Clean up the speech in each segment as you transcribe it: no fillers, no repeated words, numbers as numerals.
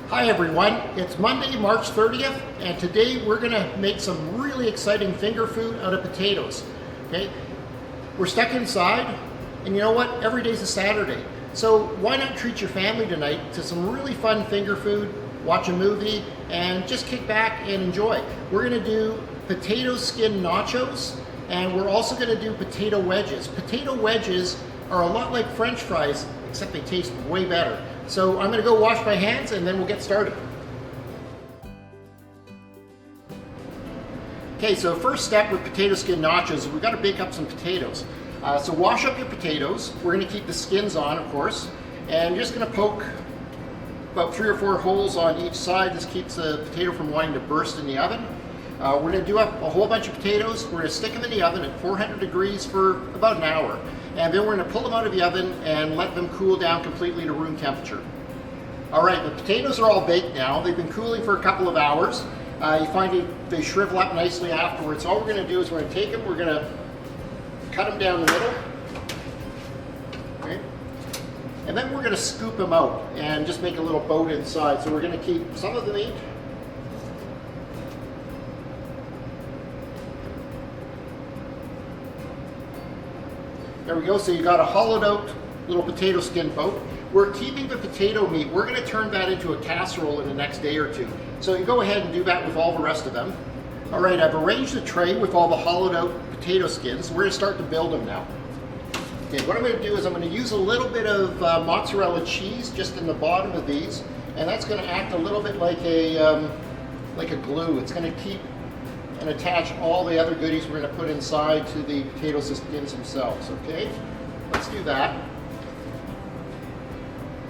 Hi everyone, it's Monday, March 30th, and today we're gonna make some really exciting finger food out of potatoes, okay? We're stuck inside, and you know what? Every day's a Saturday. So why not treat your family tonight to some really fun finger food, watch a movie, and just kick back and enjoy. We're gonna do potato skin nachos, and we're also gonna do potato wedges. Potato wedges are a lot like French fries, except they taste way better. So I'm gonna go wash my hands and then we'll get started. Okay, so first step with potato skin nachos is we've gotta bake up some potatoes. So wash up your potatoes. We're gonna keep the skins on, of course, and you're just gonna poke about 3 or 4 holes on each side. This keeps the potato from wanting to burst in the oven. We're gonna do up a whole bunch of potatoes. We're gonna stick them in the oven at 400 degrees for about an hour. And then we're gonna pull them out of the oven and let them cool down completely to room temperature. All right, the potatoes are all baked now. They've been cooling for a couple of hours. You find they shrivel up nicely afterwards. All we're gonna do is we're gonna take them, we're gonna cut them down the middle. Okay. And then we're gonna scoop them out and just make a little boat inside. So we're gonna keep some of the meat. There we go, so you got a hollowed out little potato skin boat. We're keeping the potato meat. We're gonna turn that into a casserole in the next day or two. So you go ahead and do that with all the rest of them. All right, I've arranged the tray with all the hollowed out potato skins. We're gonna start to build them now. Okay, what I'm gonna do is I'm gonna use a little bit of mozzarella cheese just in the bottom of these, and that's gonna act a little bit like a glue. It's gonna keep and attach all the other goodies we're going to put inside to the potato skins themselves, okay? Let's do that.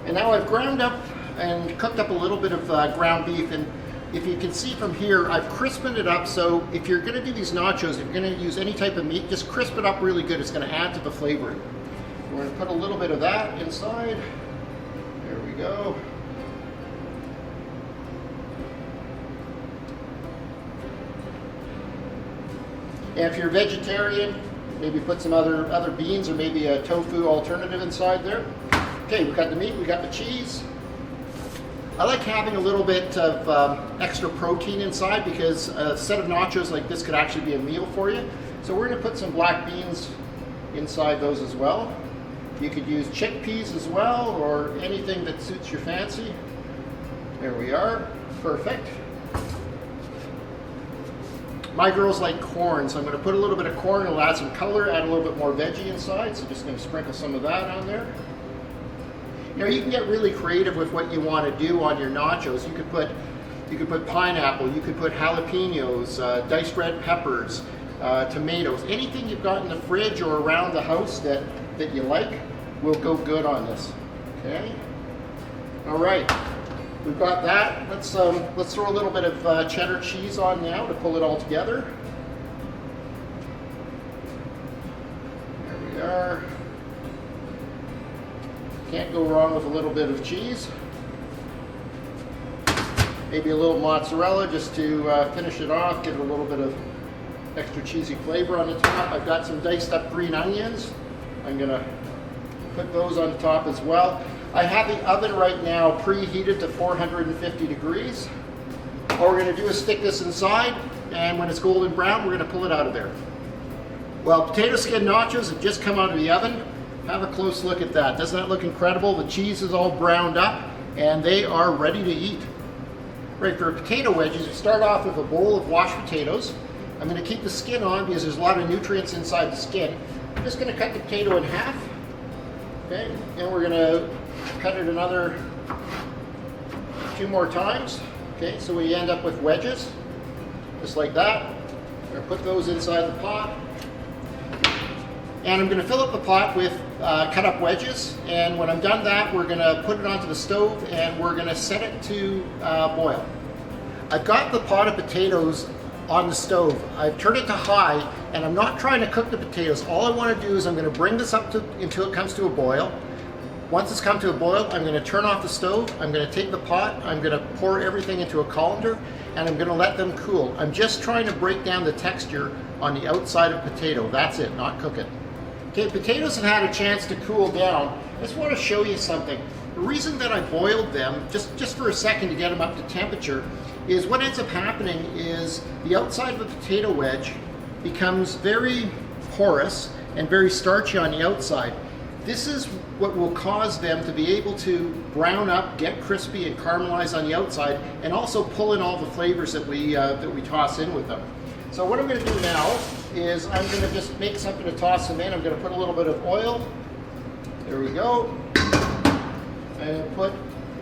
And now I've ground up and cooked up a little bit of ground beef, and if you can see from here, I've crisped it up, so if you're going to do these nachos, if you're going to use any type of meat, just crisp it up really good. It's going to add to the flavoring. We're going to put a little bit of that inside. There we go. And if you're vegetarian, maybe put some other beans or maybe a tofu alternative inside there. Okay, we got the meat, we got the cheese. I like having a little bit of extra protein inside because a set of nachos like this could actually be a meal for you. So we're gonna put some black beans inside those as well. You could use chickpeas as well or anything that suits your fancy. There we are, perfect. My girls like corn, so I'm going to put a little bit of corn. It'll add some color, add a little bit more veggie inside. So just going to sprinkle some of that on there. You know, you can get really creative with what you want to do on your nachos. You could put pineapple, you could put jalapenos, diced red peppers, tomatoes. Anything you've got in the fridge or around the house that you like will go good on this. Okay. All right. We've got that. Let's throw a little bit of cheddar cheese on now to pull it all together. There we are. Can't go wrong with a little bit of cheese. Maybe a little mozzarella just to finish it off, give it a little bit of extra cheesy flavor on the top. I've got some diced up green onions. I'm gonna put those on the top as well. I have the oven right now preheated to 450 degrees. All we're gonna do is stick this inside, and when it's golden brown, we're gonna pull it out of there. Well, potato skin nachos have just come out of the oven. Have a close look at that. Doesn't that look incredible? The cheese is all browned up, and they are ready to eat. Right, for potato wedges, you start off with a bowl of washed potatoes. I'm gonna keep the skin on because there's a lot of nutrients inside the skin. I'm just gonna cut the potato in half. Okay, and we're gonna cut it another 2 more times. Okay, so we end up with wedges, just like that. We're gonna put those inside the pot. And I'm gonna fill up the pot with cut up wedges. And when I'm done that, we're gonna put it onto the stove and we're gonna set it to boil. I've got the pot of potatoes on the stove. I've turned it to high, and I'm not trying to cook the potatoes. All I want to do is I'm going to bring this up until it comes to a boil. Once it's come to a boil, I'm going to turn off the stove. I'm going to take the pot. I'm going to pour everything into a colander, and I'm going to let them cool. I'm just trying to break down the texture on the outside of potato. That's it, not cook it. Okay, potatoes have had a chance to cool down. I just want to show you something. The reason that I boiled them, just for a second to get them up to temperature, is what ends up happening is the outside of a potato wedge becomes very porous and very starchy on the outside. This is what will cause them to be able to brown up, get crispy and caramelize on the outside, and also pull in all the flavors that we toss in with them. So what I'm going to do now is I'm going to just make something to toss them in. I'm going to put a little bit of oil. There we go. And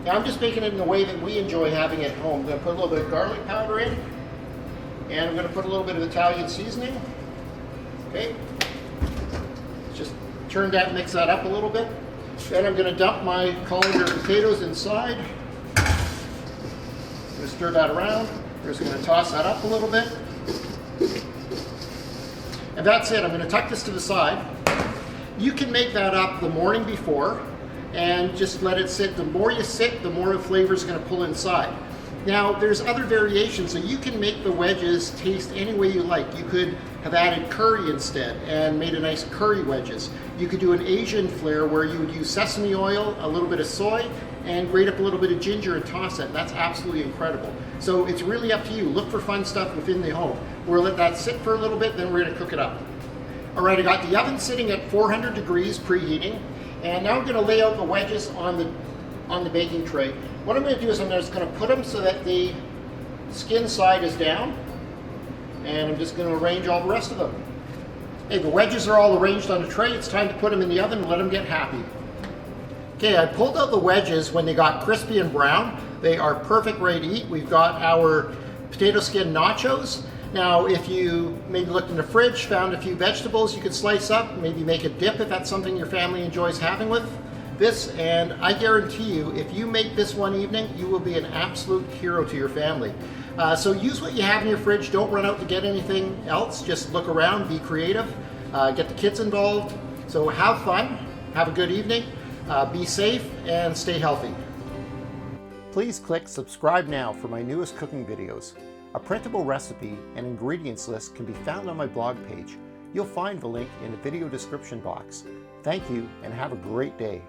now I'm just making it in the way that we enjoy having it at home. I'm going to put a little bit of garlic powder in, and I'm going to put a little bit of Italian seasoning. Okay. Just turn that, mix that up a little bit. Then I'm going to dump my colander potatoes inside. I'm going to stir that around. We're just going to toss that up a little bit. And that's it. I'm going to tuck this to the side. You can make that up the morning before and just let it sit. The more you sit, the more the flavor is going to pull inside. Now, there's other variations, so you can make the wedges taste any way you like. You could have added curry instead and made a nice curry wedges. You could do an Asian flair where you would use sesame oil, a little bit of soy, and grate up a little bit of ginger and toss it. That's absolutely incredible. So it's really up to you. Look for fun stuff within the home. We're going to let that sit for a little bit, then we're going to cook it up. All right, I got the oven sitting at 400 degrees preheating, and now I'm going to lay out the wedges on the baking tray. What I'm going to do is I'm just going to put them so that the skin side is down, and I'm just going to arrange all the rest of them. Okay, the wedges are all arranged on the tray. It's time to put them in the oven and let them get happy. Okay, I pulled out the wedges when they got crispy and brown. They are perfect, ready to eat. We've got our potato skin nachos. Now, if you maybe looked in the fridge, found a few vegetables you could slice up, maybe make a dip if that's something your family enjoys having with this, and I guarantee you, if you make this one evening, you will be an absolute hero to your family. So use what you have in your fridge. Don't run out to get anything else. Just look around, be creative, get the kids involved. So have fun, have a good evening, be safe, and stay healthy. Please click subscribe now for my newest cooking videos. A printable recipe and ingredients list can be found on my blog page. You'll find the link in the video description box. Thank you and have a great day.